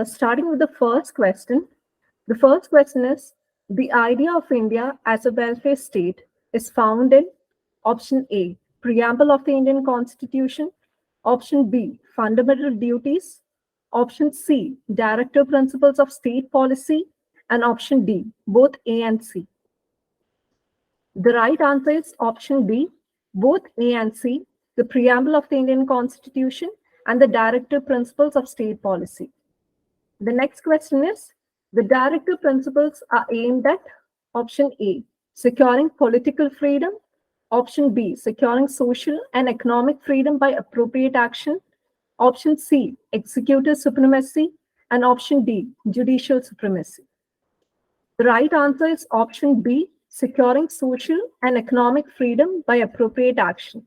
Starting with the first question. The first question is, the idea of India as a welfare state is found in option A, preamble of the Indian Constitution, option B, fundamental duties, option C, directive principles of state policy, and option D, both A and C. The right answer is option B, both A and C, the preamble of the Indian Constitution and the directive principles of state policy. The next question is, the directive principles are aimed at option A, securing political freedom, option B, securing social and economic freedom by appropriate action, option C, executive supremacy, and option D, judicial supremacy. The right answer is option B, securing social and economic freedom by appropriate action.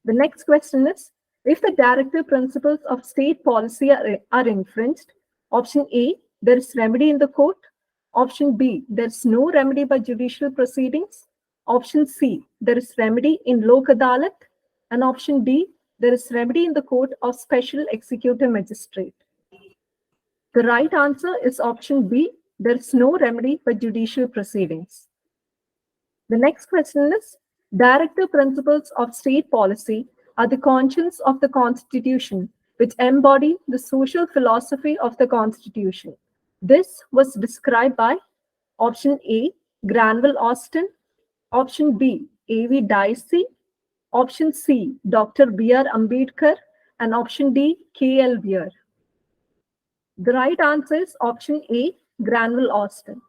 The next question is, if the directive principles of state policy are infringed, option A, there is remedy in the court, option B, there is no remedy by judicial proceedings, option C, there is remedy in Lok Adalat, and option D, there is remedy in the court of special executive magistrate. The right answer is option B, there is no remedy by judicial proceedings. The next question is, directive principles of state policy are the conscience of the Constitution, which embody the social philosophy of the Constitution. This was described by option A, Granville Austin, option B, A.V. Dicey, option C, Dr. B.R. Ambedkar, and option D, K.L. Weir. The right answer is option A, Granville Austin.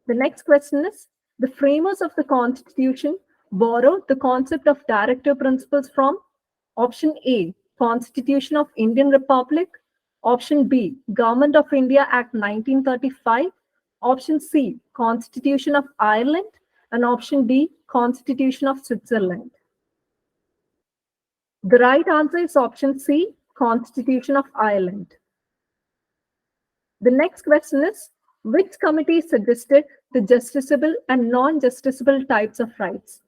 The next question is, the framers of the Constitution borrowed the concept of directive principles from option A, Constitution of Indian Republic, option B, Government of India Act 1935, option C, Constitution of Ireland, and option D, Constitution of Switzerland. The right answer is option C, Constitution of Ireland. The next question is, which committee suggested the justiciable and non-justiciable types of rights?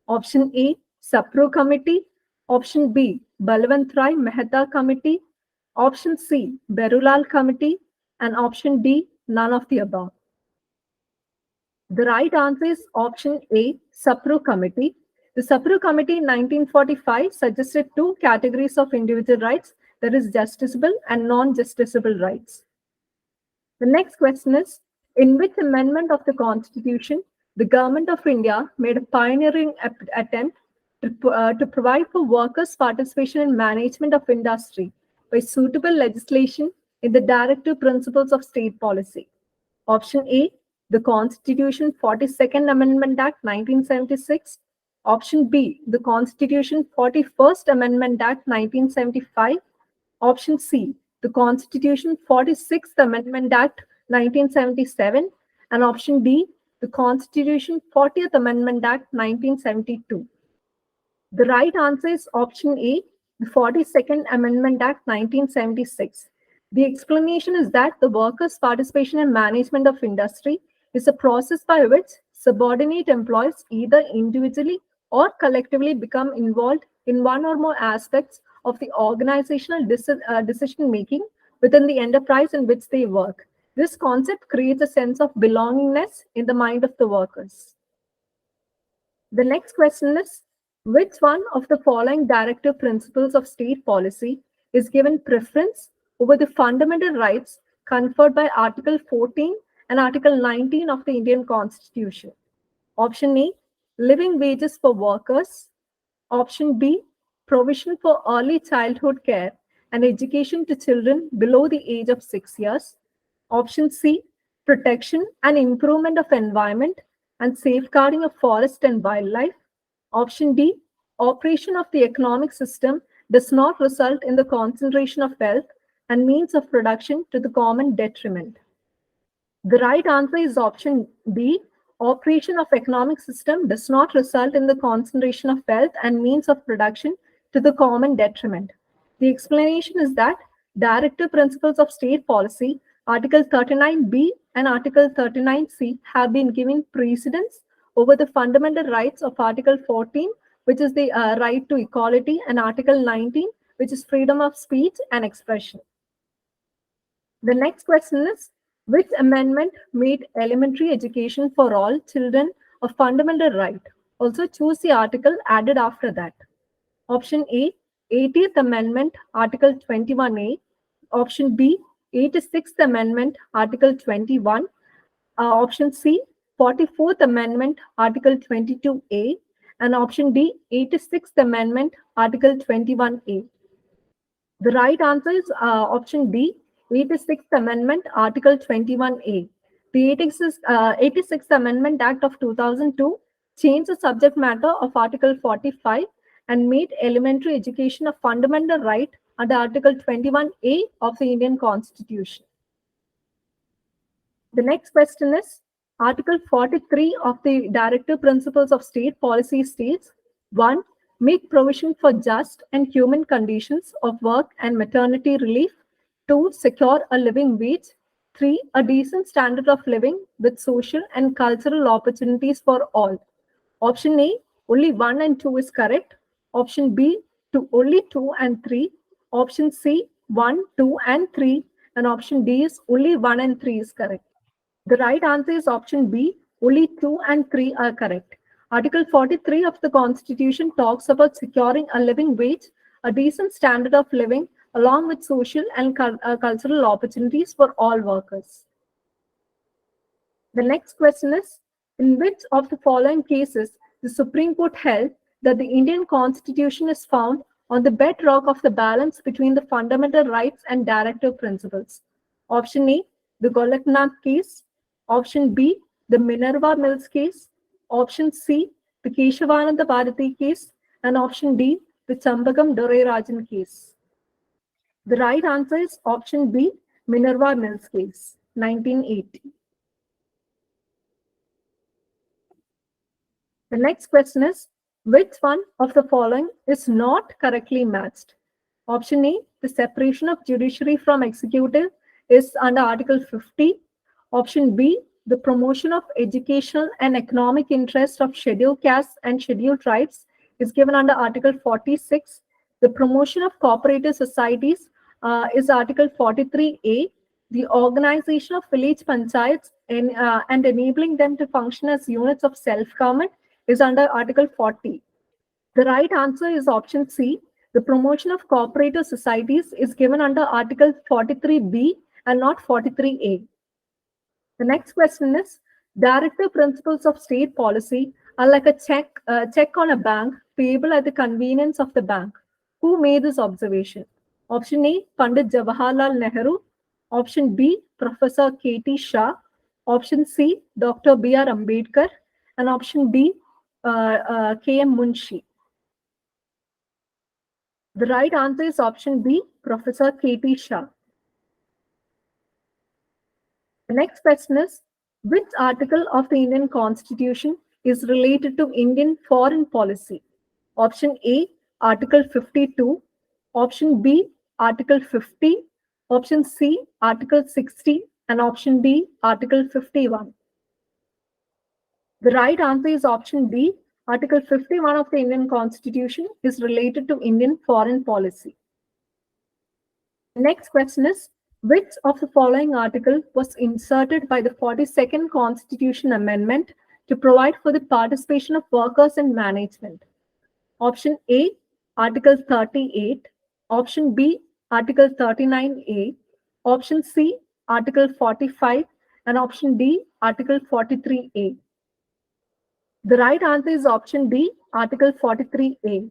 Option A, Sapro Committee, option B, Balwant Rai Mehta Committee, option C, Berulal Committee, and option D, none of the above. The right answer is option A, Sapro Committee. The Sapro Committee in 1945 suggested two categories of individual rights, that is justiciable and non-justiciable rights. The next question is, in which amendment of the Constitution the Government of India made a pioneering attempt to provide for workers' participation in management of industry by suitable legislation in the directive principles of state policy? Option A, the Constitution 42nd Amendment Act 1976. Option B, the Constitution 41st Amendment Act 1975. Option C, the Constitution 46th Amendment Act 1977. And option D, the Constitution 40th Amendment Act 1972. The right answer is option A, the 42nd Amendment Act 1976. The explanation is that the workers' participation in management of industry is a process by which subordinate employees either individually or collectively become involved in one or more aspects of the organizational decision-making within the enterprise in which they work. This concept creates a sense of belongingness in the mind of the workers. The next question is, which one of the following directive principles of state policy is given preference over the fundamental rights conferred by Article 14 and Article 19 of the Indian Constitution? Option A, living wages for workers. Option B, provision for early childhood care and education to children below the age of 6 years. Option C, protection and improvement of environment and safeguarding of forest and wildlife. Option D, operation of the economic system does not result in the concentration of wealth and means of production to the common detriment. The right answer is option B, operation of economic system does not result in the concentration of wealth and means of production to the common detriment. The explanation is that directive principles of state policy, Article 39B and Article 39C, have been given precedence over the fundamental rights of Article 14, which is the right to equality, and Article 19, which is freedom of speech and expression. The next question is, which amendment made elementary education for all children a fundamental right? Also choose the article added after that. Option A, 80th Amendment, Article 21A. Option B, 86th Amendment, Article 21. Option C, 44th Amendment, Article 22A. And option D, 86th Amendment, Article 21A. The right answer is option D, 86th Amendment, Article 21A. The 86th Amendment Act of 2002 changed the subject matter of Article 45 and made elementary education a fundamental right under Article 21A of the Indian Constitution. The next question is, Article 43 of the Directive Principles of State Policy states, 1. Make provision for just and human conditions of work and maternity relief. 2. Secure a living wage. 3. A decent standard of living with social and cultural opportunities for all. Option A, only 1 and 2 is correct. Option B, only 2 and 3. Option C, 1, 2 and 3. And option D is only 1 and 3 is correct. The right answer is option B, only 2 and 3 are correct. Article 43 of the Constitution talks about securing a living wage, a decent standard of living, along with social and cultural opportunities for all workers. The next question is, in which of the following cases the Supreme Court held that the Indian Constitution is found on the bedrock of the balance between the fundamental rights and directive principles? Option A, the Golaknath case. Option B, the Minerva Mills case. Option C, the Keshavananda Bharati case. And option D, the Chambakam Dorairajan case. The right answer is option B, Minerva Mills case, 1980. The next question is, which one of the following is not correctly matched? Option A, the separation of judiciary from executive is under Article 50. Option B, the promotion of educational and economic interest of scheduled castes and scheduled tribes is given under Article 46. The promotion of cooperative societies is Article 43A. The organization of village panchayats and enabling them to function as units of self-government is under Article 40. The right answer is option C. The promotion of cooperative societies is given under Article 43B and not 43A. The next question is, directive principles of state policy are like a check on a bank payable at the convenience of the bank. Who made this observation? Option A, Pandit Jawaharlal Nehru. Option B, Professor K.T. Shah. Option C, Dr. B.R. Ambedkar. And option D, K.M. Munshi. The right answer is option B, Professor K.T. Shah. The next question is, which article of the Indian Constitution is related to Indian foreign policy? Option A, Article 52. Option B, Article 50. Option C, Article 60. And option D, Article 51. The right answer is option B. Article 51 of the Indian Constitution is related to Indian foreign policy. The next question is, which of the following article was inserted by the 42nd Constitution Amendment to provide for the participation of workers in management? Option A, Article 38. Option B, Article 39A. Option C, Article 45. And option D, Article 43A. The right answer is option D, Article 43A.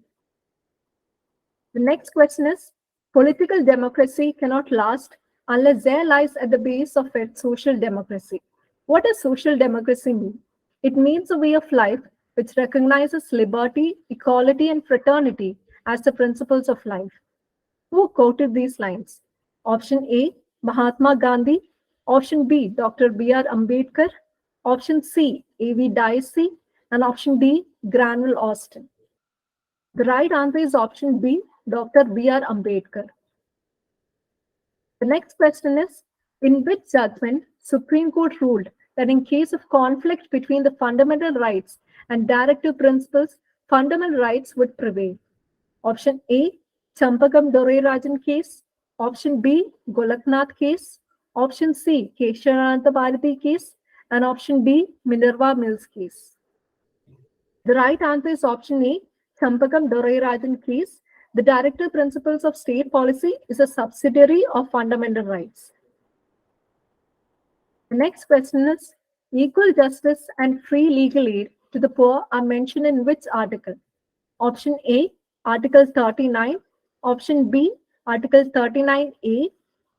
The next question is, political democracy cannot last unless there lies at the base of it social democracy. What does social democracy mean? It means a way of life which recognizes liberty, equality, and fraternity as the principles of life. Who quoted these lines? Option A, Mahatma Gandhi. Option B, Dr. B.R. Ambedkar. Option C, A.V. Dicey. And option D, Granville Austin. The right answer is option B, Dr. B.R. Ambedkar. The next question is, in which judgment Supreme Court ruled that in case of conflict between the fundamental rights and directive principles, fundamental rights would prevail? Option A, Champakam Dorairajan case. Option B, Golaknath case. Option C, Keshavananda Bharati case. And option D, Minerva Mills case. The right answer is option A, Champakam Dorairajan case. The Director Principles of State Policy is a subsidiary of fundamental rights. The next question is, equal justice and free legal aid to the poor are mentioned in which article? Option A, Article 39. Option B, Article 39A.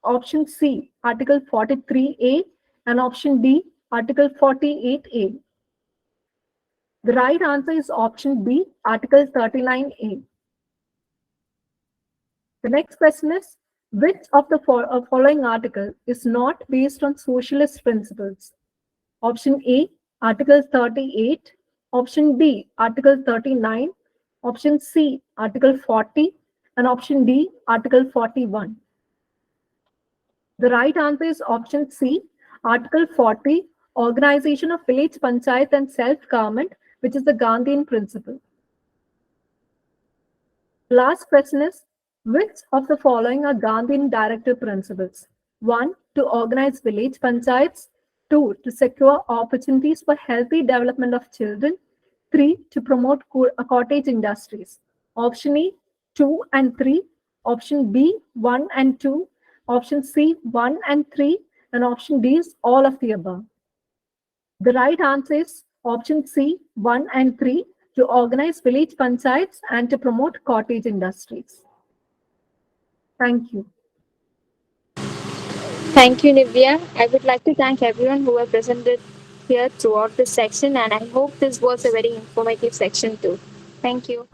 Option C, Article 43A. And option D, Article 48A. The right answer is option B, Article 39A. The next question is, which of the following article is not based on socialist principles? Option A, Article 38. Option B, Article 39. Option C, Article 40. And option D, Article 41. The right answer is option C, Article 40, Organization of Village Panchayat and Self-Government, which is the Gandhian principle. Last question is, which of the following are Gandhian directive principles? 1, to organize village panchayats. 2, to secure opportunities for healthy development of children. 3, to promote cottage industries. Option E, 2 and 3. Option B, 1 and 2. Option C, 1 and 3. And option D is all of the above. The right answer is option C, 1 and 3, to organize village panchayats and to promote cottage industries. Thank you. Thank you, Nivea. I would like to thank everyone who were presented here throughout this section, and I hope this was a very informative section too. Thank you.